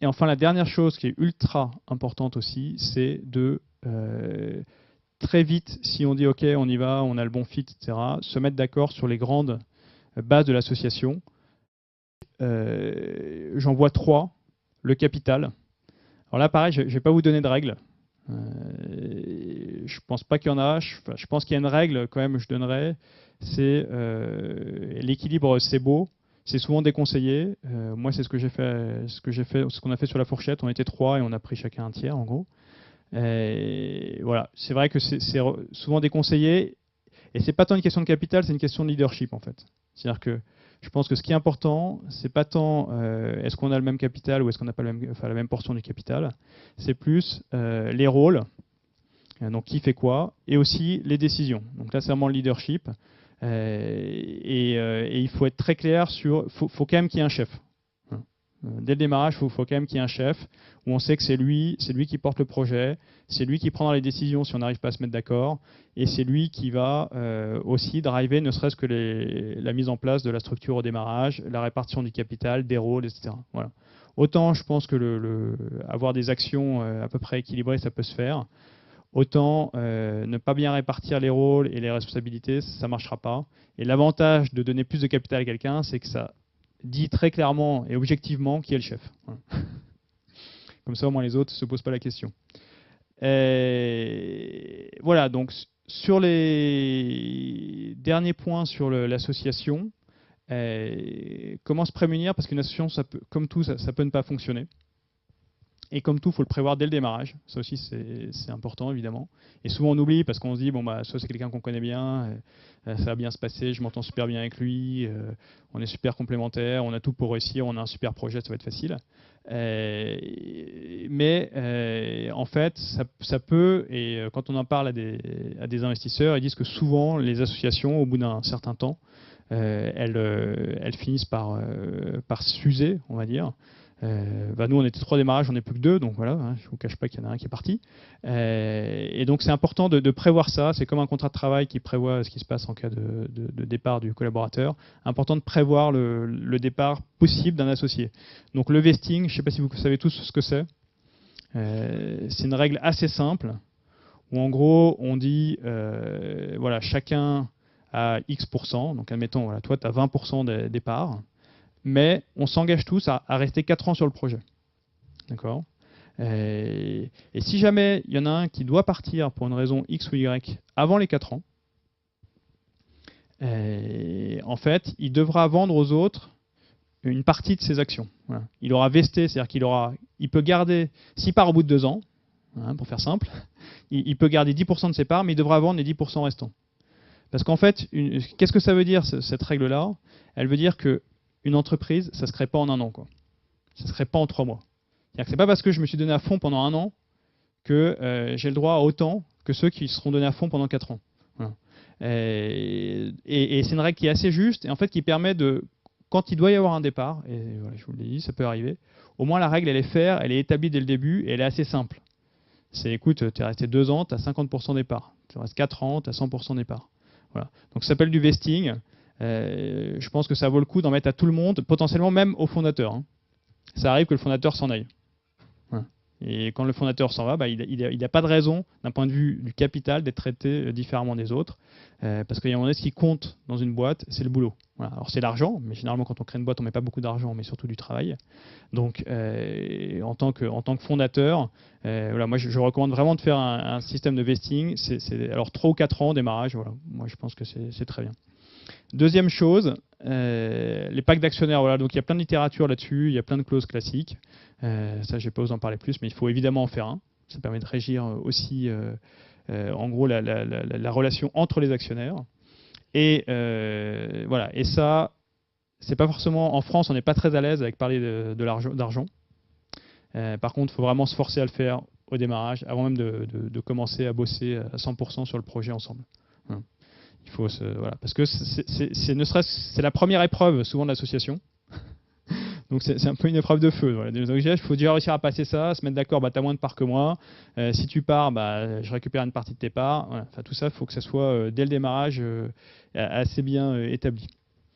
Et enfin, la dernière chose qui est ultra importante aussi, c'est de très vite, si on dit OK, on y va, on a le bon fit, etc., se mettre d'accord sur les grandes bases de l'association. J'en vois 3. Le capital. Alors là, pareil, je ne vais pas vous donner de règles. Je pense pas qu'il y en a. Je pense qu'il y a une règle quand même, je donnerais. C'est l'équilibre, c'est beau. C'est souvent déconseillé. Moi, c'est ce ce qu'on a fait sur la fourchette. On était 3 et on a pris chacun un tiers, en gros. Et voilà, c'est vrai que c'est souvent déconseillé. Et c'est pas tant une question de capital, c'est une question de leadership en fait. C'est-à-dire que je pense que ce qui est important, c'est pas tant est-ce qu'on a le même capital ou est-ce qu'on n'a pas la même portion du capital. C'est plus les rôles, donc qui fait quoi, et aussi les décisions. Donc là, c'est vraiment le leadership. Et il faut être très clair sur, faut quand même qu'il y ait un chef. Dès le démarrage, il faut quand même qu'il y ait un chef où on sait que c'est lui qui porte le projet, c'est lui qui prendra les décisions si on n'arrive pas à se mettre d'accord, et c'est lui qui va aussi driver ne serait-ce que la mise en place de la structure au démarrage, la répartition du capital, des rôles, etc. Voilà. Autant je pense que avoir des actions à peu près équilibrées, ça peut se faire. Autant ne pas bien répartir les rôles et les responsabilités, ça ne marchera pas. Et l'avantage de donner plus de capital à quelqu'un, c'est que ça dit très clairement et objectivement qui est le chef. Voilà. Comme ça, au moins les autres ne se posent pas la question. Et voilà, donc sur les derniers points sur l'association, comment se prémunir, parce qu'une association, comme tout, ça peut ne pas fonctionner. Et comme tout, il faut le prévoir dès le démarrage. Ça aussi, c'est important, évidemment. Et souvent, on oublie parce qu'on se dit, bon, bah, soit c'est quelqu'un qu'on connaît bien, ça va bien se passer, je m'entends super bien avec lui, on est super complémentaires, on a tout pour réussir, on a un super projet, ça va être facile. Mais en fait, ça peut, et quand on en parle à des investisseurs, ils disent que souvent, les associations, au bout d'un certain temps, elles finissent par s'user, on va dire. Nous, on était 3 démarrages, on n'est plus que 2, donc voilà, je ne vous cache pas qu'il y en a un qui est parti. Et donc, c'est important de prévoir ça. C'est comme un contrat de travail qui prévoit ce qui se passe en cas de départ du collaborateur. Important de prévoir le départ possible d'un associé. Donc, le vesting, je ne sais pas si vous savez tous ce que c'est. C'est une règle assez simple où, en gros, on dit voilà, chacun a X%. Donc, admettons, voilà, toi, tu as 20% des parts. Mais on s'engage tous à rester 4 ans sur le projet. D'accord ? Et si jamais il y en a un qui doit partir pour une raison X ou Y avant les 4 ans, en fait, il devra vendre aux autres une partie de ses actions. Voilà. Il aura vesté, c'est-à-dire il peut garder, s'il part au bout de 2 ans, pour faire simple, il peut garder 10% de ses parts, mais il devra vendre les 10% restants. Parce qu'en fait, qu'est-ce que ça veut dire, cette règle-là ? Elle veut dire que une entreprise, ça ne se crée pas en 1 an, quoi. Ça ne se crée pas en 3 mois. C'est-à-dire que c'est pas parce que je me suis donné à fond pendant 1 an que j'ai le droit à autant que ceux qui seront donnés à fond pendant 4 ans. Voilà. Et c'est une règle qui est assez juste et en fait qui permet de, quand il doit y avoir un départ, et voilà, je vous l'ai dit, ça peut arriver, au moins la règle elle est établie dès le début et elle est assez simple. C'est écoute, tu es resté 2 ans, tu as 50% des parts. Tu restes 4 ans, tu as 100% des parts. Voilà. Donc ça s'appelle du vesting. Je pense que ça vaut le coup d'en mettre à tout le monde, potentiellement même au fondateur. Hein. Ça arrive que le fondateur s'en aille. Voilà. Et quand le fondateur s'en va, il n'a pas de raison, d'un point de vue du capital, d'être traité différemment des autres. Parce qu'il y a un moment donné, ce qui compte dans une boîte, c'est le boulot. Voilà. Alors c'est l'argent, mais généralement quand on crée une boîte, on ne met pas beaucoup d'argent, mais surtout du travail. Donc en tant que fondateur, voilà, moi je recommande vraiment de faire un système de vesting. Alors 3 ou 4 ans au démarrage, voilà. Moi je pense que c'est très bien. Deuxième chose, les packs d'actionnaires. Voilà, donc il y a plein de littérature là-dessus, il y a plein de clauses classiques. Ça, je ne vais pas vous en parler plus, mais il faut évidemment en faire un. Ça permet de régir aussi, en gros, la relation entre les actionnaires. Et voilà. Et ça, c'est pas forcément en France, on n'est pas très à l'aise avec parler d'argent. Par contre, il faut vraiment se forcer à le faire au démarrage, avant même de commencer à bosser à 100% sur le projet ensemble. Voilà. Il faut voilà, parce que c'est la première épreuve souvent de l'association. Donc c'est un peu une épreuve de feu. Voilà. Donc, il faut déjà réussir à passer ça, se mettre d'accord, tu as moins de parts que moi. Si tu pars, je récupère une partie de tes parts. Voilà. Enfin, tout ça, il faut que ça soit dès le démarrage assez bien établi.